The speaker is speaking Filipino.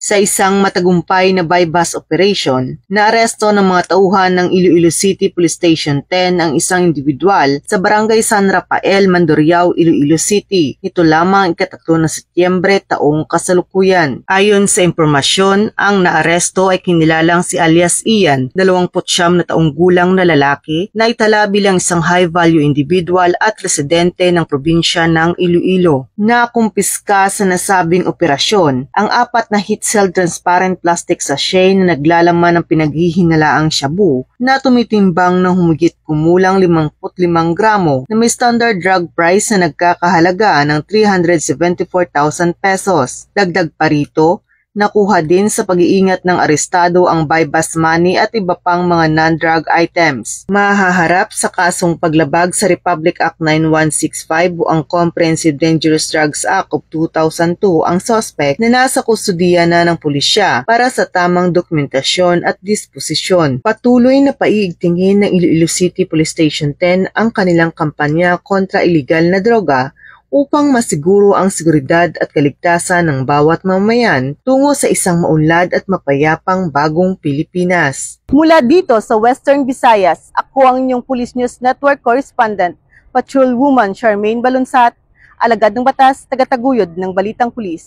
Sa isang matagumpay na buy-bust operation, naaresto ng mga tauhan ng Iloilo City Police Station 10 ang isang individual sa Barangay San Rafael, Mandurriao, Iloilo City. Ito lamang ika-3 ng Setyembre taong kasalukuyan. Ayon sa impormasyon, ang naaresto ay kinilalang si alias Ian, 29 na taong gulang na lalaki na itala bilang isang high-value individual at residente ng probinsya ng Iloilo. Nakumpiska sa nasabing operasyon ang 4 na heat-sealed transparent plastic sachet na naglalaman ng pinaghihinalaang shabu na tumitimbang ng humigit kumulang 55 gramo na may standard drug price na nagkakahalaga ng 374,000 pesos. Dagdag pa rito, nakuha din sa pag-iingat ng arestado ang buy-bust money at iba pang mga non-drug items. Mahaharap sa kasong paglabag sa Republic Act 9165 o ang Comprehensive Dangerous Drugs Act of 2002 ang suspect na nasa kustudiya na ng pulisya para sa tamang dokumentasyon at disposisyon. Patuloy na paiigtingin ng Iloilo City Police Station 10 ang kanilang kampanya kontra iligal na droga upang masiguro ang seguridad at kaligtasan ng bawat mamamayan tungo sa isang maunlad at mapayapang bagong Pilipinas. Mula dito sa Western Visayas, ako ang inyong Police News Network Correspondent, Patrolwoman Charmaine Balunsat, alagad ng batas, tagataguyod ng Balitang Pulis.